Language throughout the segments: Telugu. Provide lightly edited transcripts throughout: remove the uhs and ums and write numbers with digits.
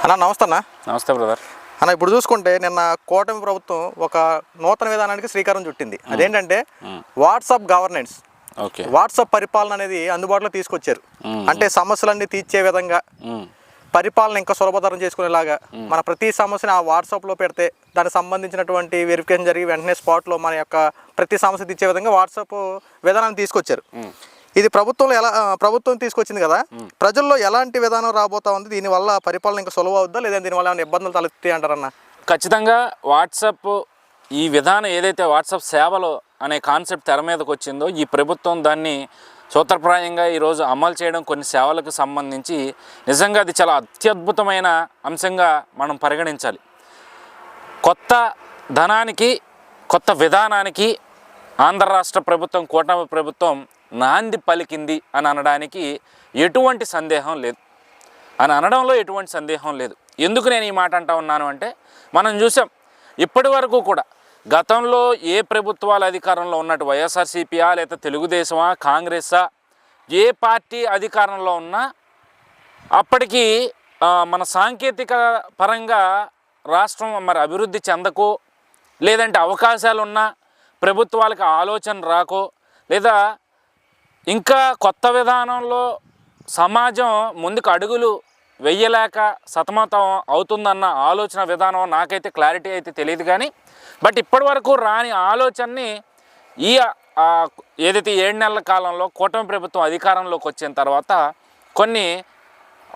అన్న నమస్తే అన్న. నమస్తే బ్రదర్. అన్న ఇప్పుడు చూసుకుంటే నిన్న కూటమి ప్రభుత్వం ఒక నూతన విధానానికి శ్రీకారం చుట్టింది. అదేంటంటే వాట్సాప్ గవర్నెన్స్. వాట్సాప్ పరిపాలన అనేది అందుబాటులో తీసుకొచ్చారు. అంటే సమస్యలన్నీ తీర్చే విధంగా పరిపాలన ఇంకా సులభతరం చేసుకునేలాగా మన ప్రతి సమస్యని ఆ వాట్సాప్లో పెడితే దానికి సంబంధించినటువంటి వెరిఫికేషన్ జరిగి వెంటనే స్పాట్లో మన యొక్క ప్రతి సమస్య తీర్చే విధంగా వాట్సాప్ విధానాన్ని తీసుకొచ్చారు. ఇది ప్రభుత్వం తీసుకొచ్చింది కదా, ప్రజల్లో ఎలాంటి విధానం రాబోతా ఉంది? దీనివల్ల పరిపాలన ఇంకా సులభం అవుద్దా లేదా దీనివల్ల ఏమైనా ఇబ్బందులు తలెత్తాయి అంటారన్న? ఖచ్చితంగా వాట్సాప్ ఈ విధానం ఏదైతే వాట్సాప్ సేవలు అనే కాన్సెప్ట్ తెర మీదకి వచ్చిందో ఈ ప్రభుత్వం దాన్ని సూత్రప్రాయంగా ఈరోజు అమలు చేయడం కొన్ని సేవలకు సంబంధించి నిజంగా అది చాలా అత్యద్భుతమైన అంశంగా మనం పరిగణించాలి. కొత్త ధనానికి కొత్త విధానానికి ఆంధ్ర రాష్ట్ర ప్రభుత్వం కూటమి ప్రభుత్వం నాంది పలికింది అని అనడానికి ఎటువంటి సందేహం లేదు, అని అనడంలో ఎటువంటి సందేహం లేదు. ఎందుకు నేను ఈ మాట అంటా ఉన్నాను అంటే, మనం చూసాం ఇప్పటి వరకు కూడా గతంలో ఏ ప్రభుత్వాలు అధికారంలో ఉన్నట్టు వైఎస్ఆర్సీపీయా లేదా తెలుగుదేశమా కాంగ్రెసా ఏ పార్టీ అధికారంలో ఉన్నా అప్పటికి మన సాంకేతిక పరంగా రాష్ట్రం మరి అభివృద్ధి చెందకో లేదంటే అవకాశాలు ఉన్నా ప్రభుత్వాలకు ఆలోచన రాకో లేదా ఇంకా కొత్త విధానంలో సమాజం ముందుకు అడుగులు వెయ్యలేక సతమతం అవుతుందన్న ఆలోచన విధానం నాకైతే క్లారిటీ అయితే తెలియదు. కానీ బట్ ఇప్పటి వరకు రాని ఆలోచనని ఈ ఏదైతే 7 నెలల కాలంలో కూటమి ప్రభుత్వం అధికారంలోకి వచ్చిన తర్వాత కొన్ని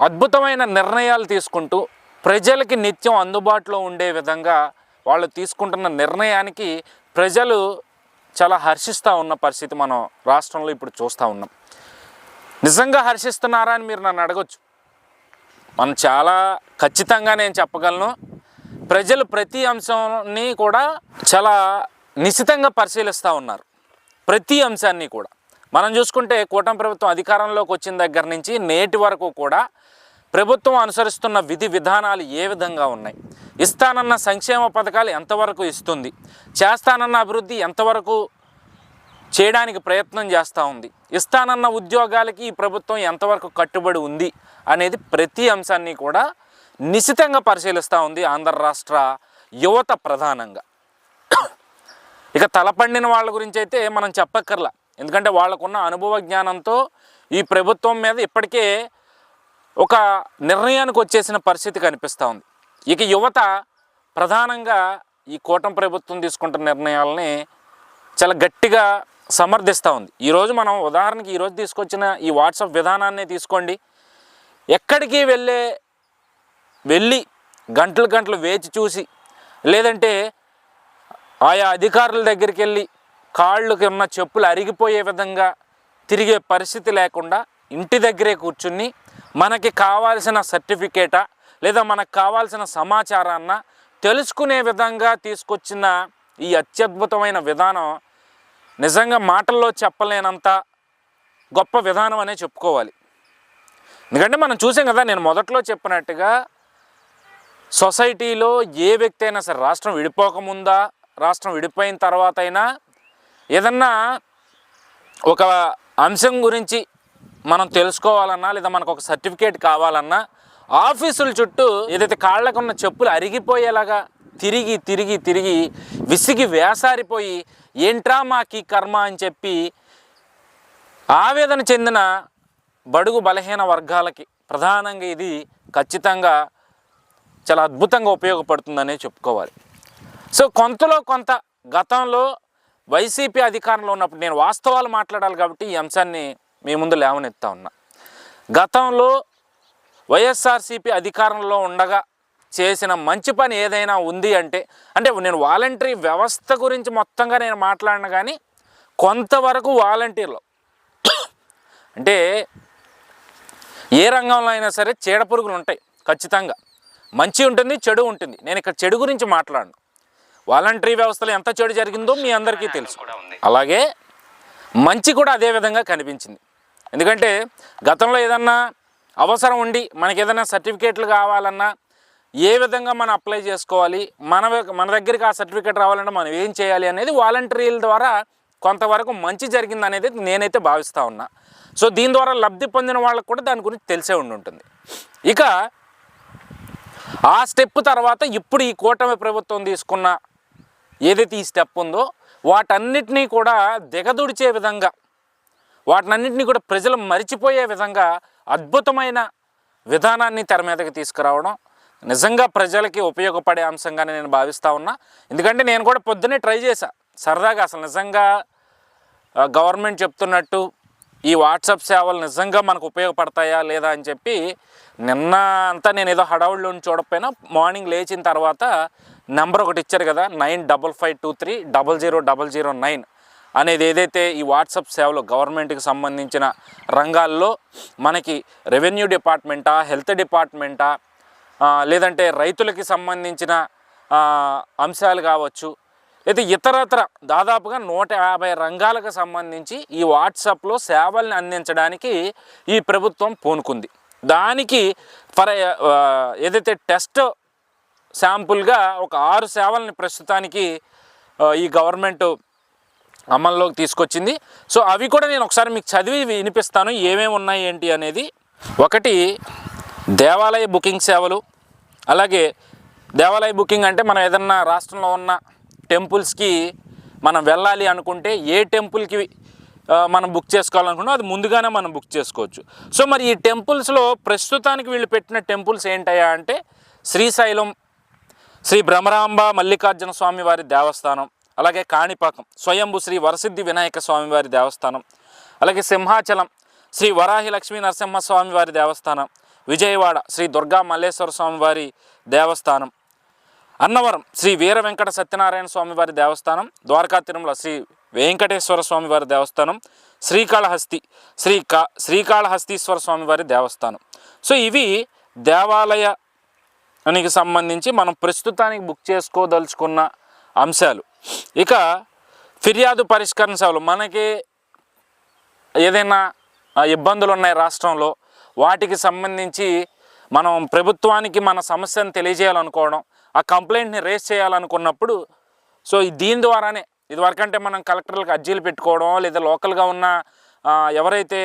అద్భుతమైన నిర్ణయాలు తీసుకుంటూ ప్రజలకి నిత్యం అందుబాటులో ఉండే విధంగా వాళ్ళు తీసుకుంటున్న నిర్ణయానికి ప్రజలు చాలా హర్షిస్తూ ఉన్న పరిస్థితి మనం రాష్ట్రంలో ఇప్పుడు చూస్తూ ఉన్నాం. నిజంగా హర్షిస్తున్నారా అని మీరు నన్ను అడగొచ్చు. మనం చాలా ఖచ్చితంగా నేను చెప్పగలను, ప్రజలు ప్రతి అంశాన్ని కూడా చాలా నిశితంగా పరిశీలిస్తూ ఉన్నారు. ప్రతి అంశాన్ని కూడా మనం చూసుకుంటే కూటమి ప్రభుత్వం అధికారంలోకి వచ్చిన దగ్గర నుంచి నేటి వరకు కూడా ప్రభుత్వం అనుసరిస్తున్న విధి విధానాలు ఏ విధంగా ఉన్నాయి, ఇస్తానన్న సంక్షేమ పథకాలు ఎంతవరకు ఇస్తుంది, చేస్తానన్న అభివృద్ధి ఎంతవరకు చేయడానికి ప్రయత్నం చేస్తూ ఉంది, ఇస్తానన్న ఉద్యోగాలకి ఈ ప్రభుత్వం ఎంతవరకు కట్టుబడి ఉంది అనేది ప్రతి అంశాన్ని కూడా నిశితంగా పరిశీలిస్తూ ఉంది ఆంధ్ర రాష్ట్ర యువత ప్రధానంగా. ఇక తలపండిన వాళ్ళ గురించి అయితే మనం చెప్పక్కర్లా, ఎందుకంటే వాళ్ళకున్న అనుభవ జ్ఞానంతో ఈ ప్రభుత్వం మీద ఇప్పటికే ఒక నిర్ణయానికి వచ్చేసిన పరిస్థితి కనిపిస్తూ ఉంది. ఇక యువత ప్రధానంగా ఈ కూటమి ప్రభుత్వం తీసుకుంటున్న నిర్ణయాలని చాలా గట్టిగా సమర్థిస్తూ ఉంది. ఈరోజు మనం ఉదాహరణకి ఈరోజు తీసుకొచ్చిన ఈ వాట్సాప్ విధానాన్ని తీసుకోండి. ఎక్కడికి వెళ్ళి గంటలు వేచి చూసి లేదంటే ఆయా అధికారుల దగ్గరికి వెళ్ళి కాళ్ళకి ఉన్న చెప్పులు అరిగిపోయే విధంగా తిరిగే పరిస్థితి లేకుండా ఇంటి దగ్గరే కూర్చుని మనకి కావాల్సిన సర్టిఫికేటా లేదా మనకు కావాల్సిన సమాచారాన్ని తెలుసుకునే విధంగా తీసుకొచ్చిన ఈ అత్యద్భుతమైన విధానం నిజంగా మాటల్లో చెప్పలేనంత గొప్ప విధానం అనే చెప్పుకోవాలి. ఎందుకంటే మనం చూసాం కదా, నేను మొదట్లో చెప్పినట్టుగా సొసైటీలో ఏ వ్యక్తి అయినా సరే రాష్ట్రం విడిపోకముందా రాష్ట్రం విడిపోయిన తర్వాత అయినా ఏదన్నా ఒక అంశం గురించి మనం తెలుసుకోవాలన్నా లేదా మనకు ఒక సర్టిఫికేట్ కావాలన్నా ఆఫీసుల చుట్టూ ఏదైతే కాళ్ళకున్న చెప్పులు అరిగిపోయేలాగా తిరిగి విసిగి వేసారిపోయి ఏంట్రా మాకి కర్మ అని చెప్పి ఆవేదన చెందిన బడుగు బలహీన వర్గాలకి ప్రధానంగా ఇది ఖచ్చితంగా చాలా అద్భుతంగా ఉపయోగపడుతుందనే చెప్పుకోవాలి. సో కొంతలో కొంత గతంలో వైసీపీ అధికారంలో ఉన్నప్పుడు నేను వాస్తవాలు మాట్లాడాలి కాబట్టి ఈ అంశాన్ని మీ ముందు లేవనెత్తా ఉన్నా. గతంలో వైఎస్ఆర్సీపీ అధికారంలో ఉండగా చేసిన మంచి పని ఏదైనా ఉంది అంటే నేను వాలంటరీ వ్యవస్థ గురించి మొత్తంగా నేను మాట్లాడిన కానీ కొంతవరకు వాలంటీర్లు అంటే ఏ రంగంలో అయినా సరే చీడపురుగులు ఉంటాయి, ఖచ్చితంగా మంచి ఉంటుంది చెడు ఉంటుంది. నేను ఇక్కడ చెడు గురించి మాట్లాడను. వాలంటరీ వ్యవస్థలో ఎంత చెడు జరిగిందో మీ అందరికీ తెలుసు. అలాగే మంచి కూడా అదే విధంగా కనిపించింది. ఎందుకంటే గతంలో ఏదన్నా అవసరం ఉండి మనకి ఏదైనా సర్టిఫికేట్లు కావాలన్నా ఏ విధంగా మనం అప్లై చేసుకోవాలి, మన దగ్గరికి ఆ సర్టిఫికేట్ రావాలంటే మనం ఏం చేయాలి అనేది వాలంటీర్ల ద్వారా కొంతవరకు మంచి జరిగింది అనేది నేనైతే భావిస్తూ ఉన్నా. సో దీని ద్వారా లబ్ధి పొందిన వాళ్ళకు కూడా దాని గురించి తెలిసే ఉంటుంది. ఇక ఆ స్టెప్ తర్వాత ఇప్పుడు ఈ కూటమి ప్రభుత్వం తీసుకున్న ఏదైతే ఈ స్టెప్ ఉందో వాటన్నిటినీ కూడా దిగదుడిచే విధంగా, వాటినన్నింటినీ కూడా ప్రజలు మరిచిపోయే విధంగా అద్భుతమైన విధానాన్ని తెర మీదకి తీసుకురావడం నిజంగా ప్రజలకి ఉపయోగపడే అంశంగానే నేను భావిస్తూ ఉన్నా. ఎందుకంటే నేను కూడా పొద్దున్నే ట్రై చేశా సరదాగా, అసలు నిజంగా గవర్నమెంట్ చెప్తున్నట్టు ఈ వాట్సాప్ సేవలు నిజంగా మనకు ఉపయోగపడతాయా లేదా అని చెప్పి నిన్న అంతా నేను ఏదో హడావుడిలో చూడకపోయినా మార్నింగ్ లేచిన తర్వాత నెంబర్ ఒకటి ఇచ్చారు కదా, 9552300009 అనేది ఏదైతే ఈ వాట్సాప్ సేవలు గవర్నమెంట్కి సంబంధించిన రంగాల్లో మనకి రెవెన్యూ డిపార్ట్మెంటా, హెల్త్ డిపార్ట్మెంటా, లేదంటే రైతులకి సంబంధించిన అంశాలు కావచ్చు, లేదా ఇతరత్ర దాదాపుగా 150 రంగాలకు సంబంధించి ఈ వాట్సాప్లో సేవల్ని అందించడానికి ఈ ప్రభుత్వం పూనుకుంది. దానికి ఏదైతే టెస్ట్ శాంపుల్గా ఒక 6 సేవల్ని ప్రస్తుతానికి ఈ గవర్నమెంట్ అమల్లోకి తీసుకొచ్చింది. సో అవి కూడా నేను ఒకసారి మీకు చదివి వినిపిస్తాను ఏమేమి ఉన్నాయి ఏంటి అనేది. ఒకటి దేవాలయ బుకింగ్ సేవలు. అలాగే దేవాలయ బుకింగ్ అంటే మనం ఏదన్నా రాష్ట్రంలో ఉన్న టెంపుల్స్కి మనం వెళ్ళాలి అనుకుంటే ఏ టెంపుల్కి మనం బుక్ చేసుకోవాలనుకున్నా అది ముందుగానే మనం బుక్ చేసుకోవచ్చు. సో మరి ఈ టెంపుల్స్లో ప్రస్తుతానికి వీళ్ళు పెట్టిన టెంపుల్స్ ఏంటయ్యా అంటే శ్రీశైలం శ్రీ భ్రమరాంబ మల్లికార్జున స్వామి వారి దేవస్థానం, అలాగే కాణిపాకం స్వయంభు శ్రీ వరసిద్ధి వినాయక స్వామి వారి దేవస్థానం, అలాగే సింహాచలం శ్రీ వరాహి లక్ష్మీ నరసింహస్వామి వారి దేవస్థానం, విజయవాడ శ్రీ దుర్గా మల్లేశ్వర స్వామి వారి దేవస్థానం, అన్నవరం శ్రీ వీర వెంకట సత్యనారాయణ స్వామి వారి దేవస్థానం, ద్వారకా తిరుమల శ్రీ వెంకటేశ్వర స్వామి వారి దేవస్థానం, శ్రీకాళహస్తి శ్రీకాళహస్తీశ్వర స్వామి వారి దేవస్థానం. సో ఇవి దేవాలయానికి సంబంధించి మనం ప్రస్తుతానికి బుక్ చేసుకోదలుచుకున్న అంశాలు. ఇక ఫిర్యాదు పరిష్కరణ సేవలు, మనకి ఏదైనా ఇబ్బందులు ఉన్నాయి రాష్ట్రంలో, వాటికి సంబంధించి మనం ప్రభుత్వానికి మన సమస్యను తెలియజేయాలనుకోవడం, ఆ కంప్లైంట్ని రేస్ చేయాలనుకున్నప్పుడు సో దీని ద్వారానే, ఇదివరకంటే మనం కలెక్టర్లకు అర్జీలు పెట్టుకోవడం, లేదా లోకల్గా ఉన్న ఎవరైతే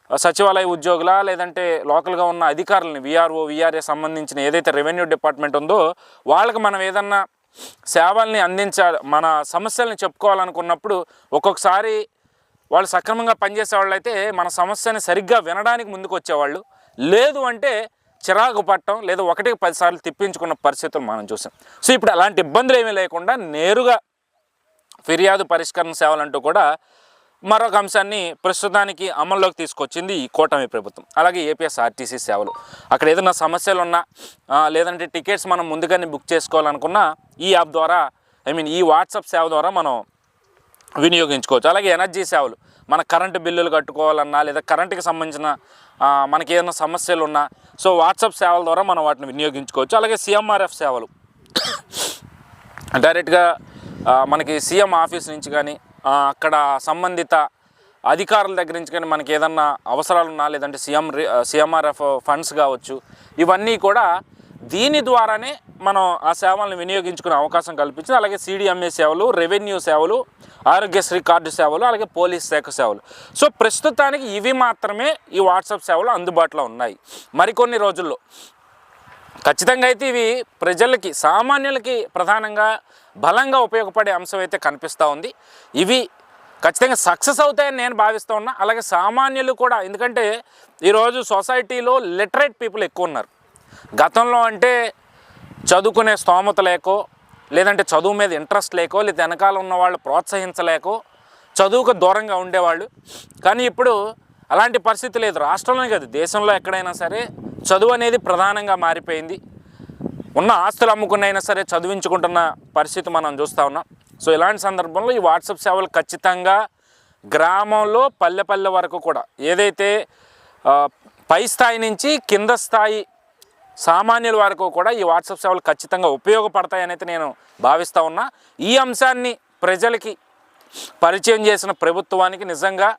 సచివాలయ ఉద్యోగుల లేదంటే లోకల్గా ఉన్న అధికారులని విఆర్ఓ విఆర్ఏ సంబంధించిన ఏదైతే రెవెన్యూ డిపార్ట్మెంట్ ఉందో వాళ్ళకి మనం ఏదన్నా సేవల్ని అందించాలి, మన సమస్యల్ని చెప్పుకోవాలనుకున్నప్పుడు ఒక్కొక్కసారి వాళ్ళు సక్రమంగా పనిచేసే వాళ్ళు అయితే మన సమస్యని సరిగ్గా వినడానికి ముందుకు వచ్చేవాళ్ళు, లేదు అంటే చిరాకు పట్టడం, లేదా 1కి 10 సార్లు తిప్పించుకున్న పరిస్థితులు మనం చూసాం. సో ఇప్పుడు అలాంటి ఇబ్బందులు ఏమీ లేకుండా నేరుగా ఫిర్యాదు పరిష్కరణ సేవలంటూ కూడా మరొక అంశాన్ని ప్రస్తుతానికి అమల్లోకి తీసుకొచ్చింది ఈ కూటమి ప్రభుత్వం. అలాగే ఏపీఎస్ఆర్టీసీ సేవలు, అక్కడ ఏదైనా సమస్యలు ఉన్నా లేదంటే టికెట్స్ మనం ముందుగానే బుక్ చేసుకోవాలనుకున్నా ఈ యాప్ ద్వారా ఈ వాట్సాప్ సేవ ద్వారా మనం వినియోగించుకోవచ్చు. అలాగే ఎనర్జీ సేవలు, మన కరెంటు బిల్లులు కట్టుకోవాలన్నా లేదా కరెంటుకి సంబంధించిన మనకి ఏదైనా సమస్యలు ఉన్నా సో వాట్సాప్ సేవల ద్వారా మనం వాటిని వినియోగించుకోవచ్చు. అలాగే సిఎంఆర్ఎఫ్ సేవలు, డైరెక్ట్గా మనకి సీఎం ఆఫీస్ నుంచి కానీ అక్కడ సంబంధిత అధికారుల దగ్గర నుంచి కానీ మనకి ఏదన్నా అవసరాలు ఉన్నా లేదంటే సిఎంఆర్ఎఫ్ ఫండ్స్ కావచ్చు, ఇవన్నీ కూడా దీని ద్వారానే మనం ఆ సేవలను వినియోగించుకునే అవకాశం కల్పించింది. అలాగే సిడిఎంఏ సేవలు, రెవెన్యూ సేవలు, ఆరోగ్యశ్రీ కార్డు సేవలు, అలాగే పోలీస్ శాఖ సేవలు. సో ప్రస్తుతానికి ఇవి మాత్రమే ఈ వాట్సాప్ సేవలు అందుబాటులో ఉన్నాయి. మరికొన్ని రోజుల్లో ఖచ్చితంగా అయితే ఇవి ప్రజలకి, సామాన్యులకి ప్రధానంగా బలంగా ఉపయోగపడే అంశం అయితే కనిపిస్తూ ఉంది. ఇవి ఖచ్చితంగా సక్సెస్ అవుతాయని నేను భావిస్తూ ఉన్నా. అలాగే సామాన్యులు కూడా, ఎందుకంటే ఈరోజు సొసైటీలో లిటరేట్ పీపుల్ ఎక్కువ ఉన్నారు. గతంలో అంటే చదువుకునే స్తోమత లేకో, లేదంటే చదువు మీద ఇంట్రెస్ట్ లేకో, లేదా వెనకాల ఉన్న వాళ్ళు ప్రోత్సహించలేకో చదువుకు దూరంగా ఉండేవాళ్ళు. కానీ ఇప్పుడు అలాంటి పరిస్థితి లేదు. రాష్ట్రంలోనే కాదు, దేశంలో ఎక్కడైనా సరే చదువు అనేది ప్రధానంగా మారిపోయింది. ఉన్న ఆస్తులు అమ్ముకున్నైనా సరే చదివించుకుంటున్న పరిస్థితి మనం చూస్తూ ఉన్నాం. సో ఇలాంటి సందర్భంలో ఈ వాట్సాప్ సేవలు ఖచ్చితంగా గ్రామంలో పల్లె వరకు కూడా, ఏదైతే పై స్థాయి నుంచి కింద స్థాయి సామాన్యుల వరకు కూడా ఈ వాట్సాప్ సేవలు ఖచ్చితంగా ఉపయోగపడతాయని అయితే నేను భావిస్తూ ఉన్నా. ఈ అంశాన్ని ప్రజలకి పరిచయం చేసిన ప్రభుత్వానికి నిజంగా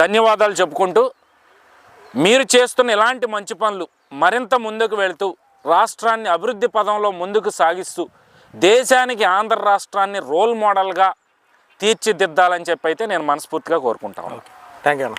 ధన్యవాదాలు చెప్పుకుంటూ, మీరు చేస్తున్న ఇలాంటి మంచి పనులు మరింత ముందుకు వెళుతూ రాష్ట్రాన్ని అభివృద్ధి పదంలో ముందుకు సాగిస్తూ దేశానికి ఆంధ్ర రాష్ట్రాన్ని రోల్ మోడల్గా తీర్చిదిద్దాలని చెప్పి అయితే నేను మనస్ఫూర్తిగా కోరుకుంటాను. థ్యాంక్ యూ అన్న.